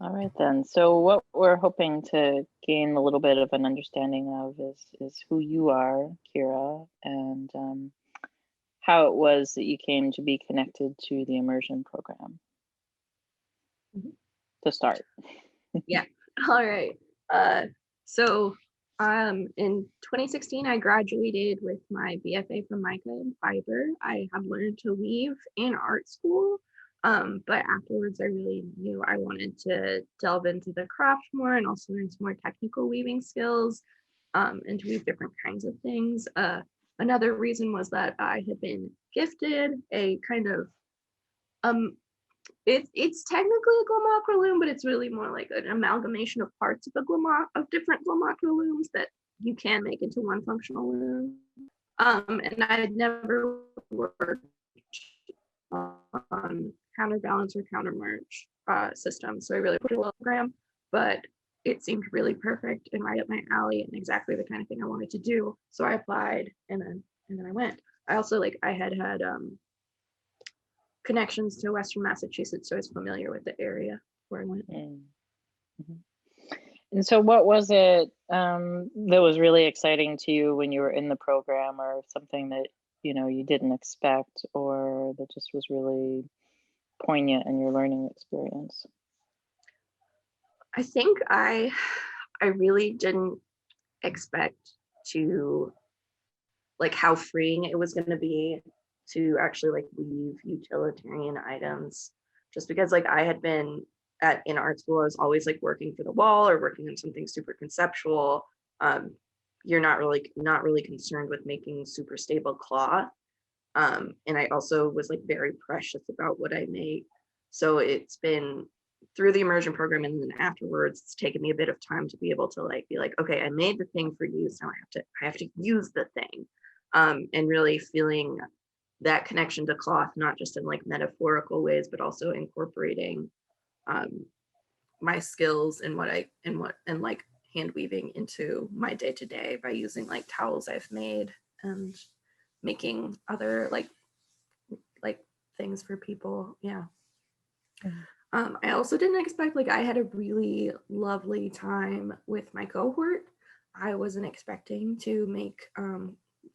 All right then. So what we're hoping to gain a little bit of an understanding of is who you are, Kira, and how it was that you came to be connected to the immersion program. To start. Yeah. All right. So in 2016, I graduated with my BFA from Mica and Fiber. I had learned to weave in art school, but afterwards I really knew I wanted to delve into the craft more and also learn some more technical weaving skills, and to weave different kinds of things. Another reason was that I had been gifted a kind of it's technically a Glamacra loom, but it's really more like an amalgamation of parts of different Glamacra looms that you can make into one functional loom. And I had never worked on counterbalance or countermarch systems, so I really put a little program, but it seemed really perfect and right up my alley and exactly the kind of thing I wanted to do. So I applied, and then I went. I also I had connections to Western Massachusetts, so I was familiar with the area where I went. Mm-hmm. And so what was it that was really exciting to you when you were in the program, or something that you didn't expect, or that just was really poignant in your learning experience? I think I really didn't expect to how freeing it was going to be to actually weave utilitarian items, just because I had been in art school, I was always working for the wall or working on something super conceptual. You're not really concerned with making super stable cloth, and I also was very precious about what I made. So it's been through the immersion program, and then afterwards it's taken me a bit of time to be able to be okay, I made the thing for use, now I have to use the thing, and really feeling that connection to cloth, not just in metaphorical ways, but also incorporating my skills and hand weaving into my day-to-day by using towels I've made and making other things for people. Yeah. I also didn't expect, I had a really lovely time with my cohort. I wasn't expecting to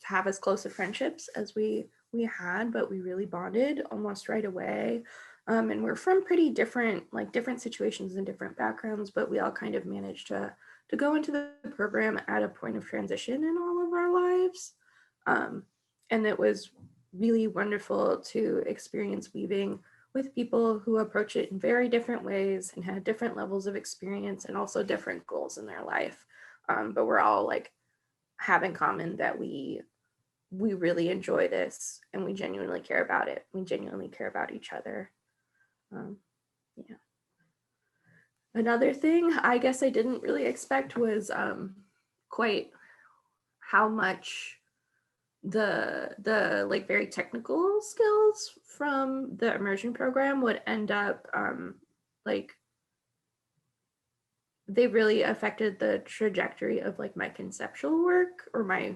have as close of friendships as we had, but we really bonded almost right away. And we're from pretty different situations and different backgrounds, but we all kind of managed to go into the program at a point of transition in all of our lives. And it was really wonderful to experience weaving with people who approach it in very different ways and had different levels of experience and also different goals in their life. But we're all have in common that we really enjoy this and we genuinely care about it. We genuinely care about each other. Yeah. Another thing I guess I didn't really expect was quite how much the very technical skills from the immersion program would end up they really affected the trajectory of my conceptual work or my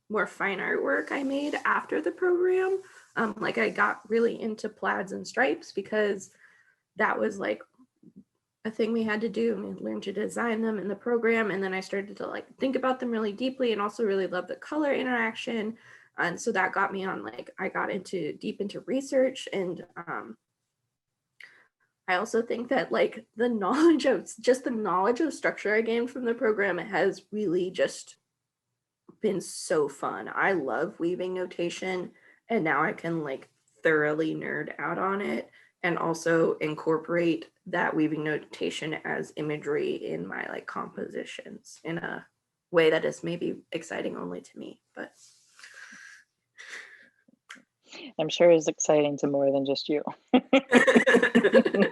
more fine art work I made after the program. I got really into plaids and stripes because that was a thing we had to do, and we learned to design them in the program. And then I started to think about them really deeply and also really love the color interaction. And so that got me on I got deep into research. And I also think that the knowledge of structure I gained from the program has really just been so fun. I love weaving notation, and now I can thoroughly nerd out on it and also incorporate that weaving notation as imagery in my compositions in a way that is maybe exciting only to me, but I'm sure it's exciting to more than just you.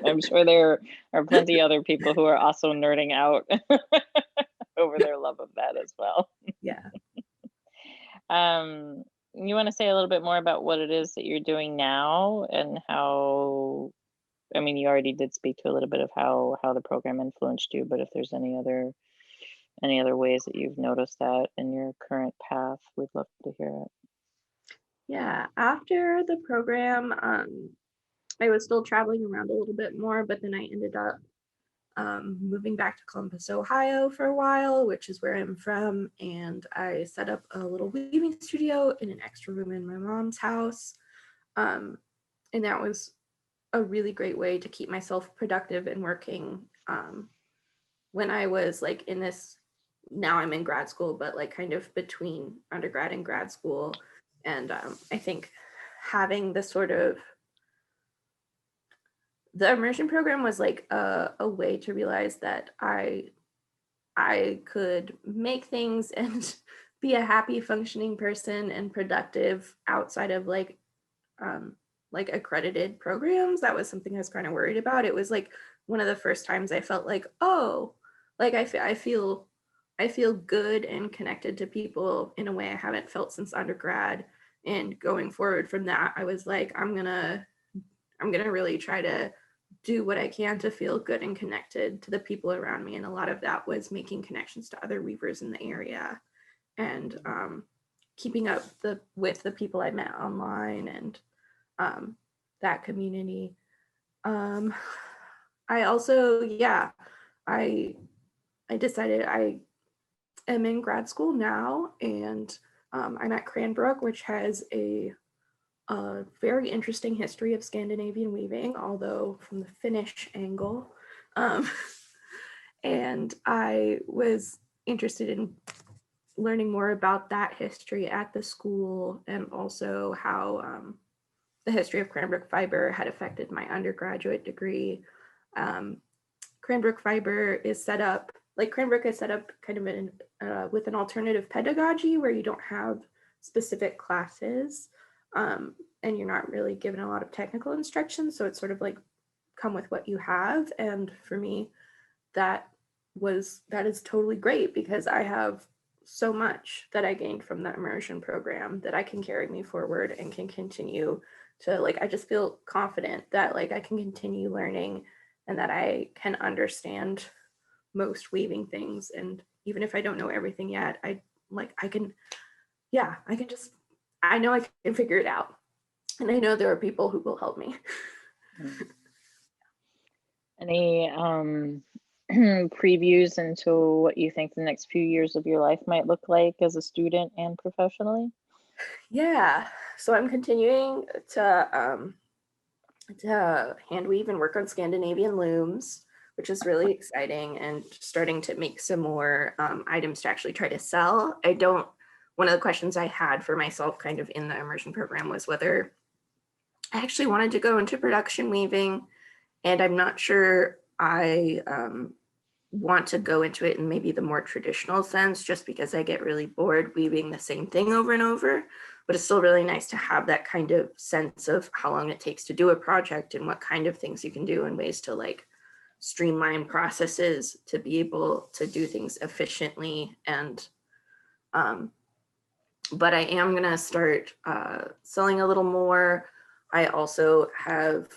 I'm sure there are plenty other people who are also nerding out over their love of that as well. Yeah. You want to say a little bit more about what it is that you're doing now and how, I mean, you already did speak to a little bit of how the program influenced you, but if there's any any other ways that you've noticed that in your current path, we'd love to hear it. Yeah, after the program, I was still traveling around a little bit more, but then I ended up moving back to Columbus, Ohio for a while, which is where I'm from. And I set up a little weaving studio in an extra room in my mom's house. And that was a really great way to keep myself productive and working when I was like in this, now I'm in grad school, but like kind of between undergrad and grad school. And I think having the sort of the immersion program was like a way to realize that I could make things and be a happy functioning person and productive outside of like accredited programs. That was something I was kind of worried about. It was like one of the first times I felt like, oh, like I feel good and connected to people in a way I haven't felt since undergrad. And going forward from that, I was like, I'm gonna really try to do what I can to feel good and connected to the people around me. And a lot of that was making connections to other weavers in the area and keeping up with the people I met online and that community. I also, yeah, I decided I am in grad school now, and I'm at Cranbrook, which has a very interesting history of Scandinavian weaving, although from the Finnish angle. Um, and I was interested in learning more about that history at the school and also how the history of Cranbrook fiber had affected my undergraduate degree. Cranbrook fiber is set up, like Cranbrook is set up kind of with an alternative pedagogy where you don't have specific classes and you're not really given a lot of technical instruction. So it's sort of like come with what you have. And for me, that is totally great because I have so much that I gained from the immersion program that I can carry me forward and can continue to like, I just feel confident that like I can continue learning and that I can understand most weaving things. And even if I don't know everything yet, I can just, I know I can figure it out. And I know there are people who will help me. Any previews into what you think the next few years of your life might look like as a student and professionally? Yeah, so I'm continuing to hand weave and work on Scandinavian looms, which is really exciting, and starting to make some more items to actually try to sell. One of the questions I had for myself kind of in the immersion program was whether I actually wanted to go into production weaving, and I'm not sure I want to go into it in maybe the more traditional sense, just because I get really bored weaving the same thing over and over. But it's still really nice to have that kind of sense of how long it takes to do a project and what kind of things you can do and ways to like streamline processes to be able to do things efficiently. And but I am going to start selling a little more. I also have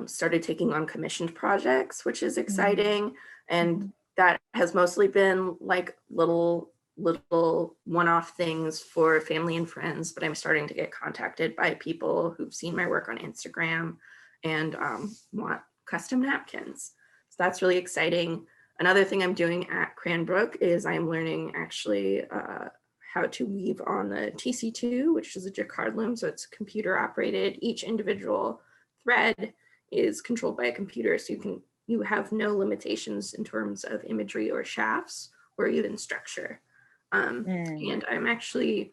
started taking on commissioned projects, which is exciting. And that has mostly been like little one-off things for family and friends, but I'm starting to get contacted by people who've seen my work on Instagram and want custom napkins. So that's really exciting. Another thing I'm doing at Cranbrook is I'm learning actually how to weave on the TC2, which is a jacquard loom. So it's computer operated. Each individual thread is controlled by a computer. So you have no limitations in terms of imagery or shafts or even structure. And I'm actually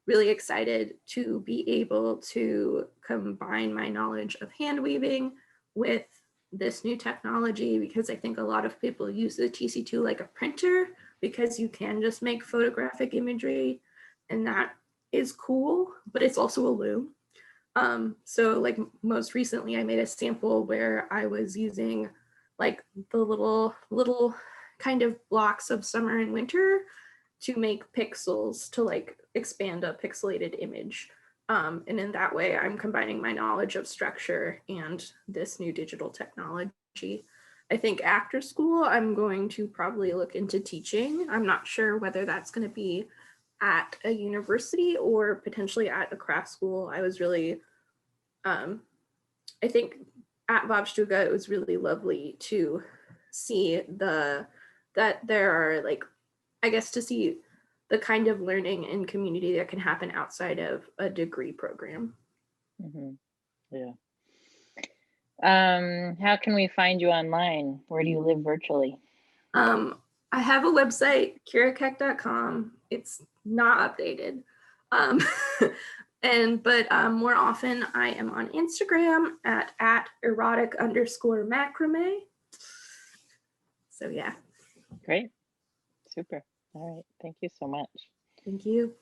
really excited to be able to combine my knowledge of hand weaving with this new technology, because I think a lot of people use the TC2 like a printer because you can just make photographic imagery, and that is cool, but it's also a loom. So like most recently I made a sample where I was using like the little kind of blocks of summer and winter to make pixels to like expand a pixelated image. And in that way, I'm combining my knowledge of structure and this new digital technology. I think after school, I'm going to probably look into teaching. I'm not sure whether that's going to be at a university or potentially at a craft school. I was really, I think at Vobstuga, it was really lovely to see that there are like, I guess to see the kind of learning and community that can happen outside of a degree program. Yeah. How can we find you online? Where do you live virtually? I have a website, keck.com. It's not updated. But more often I am on Instagram at erotic_macrame. So yeah. Great. Super. All right. Thank you so much. Thank you.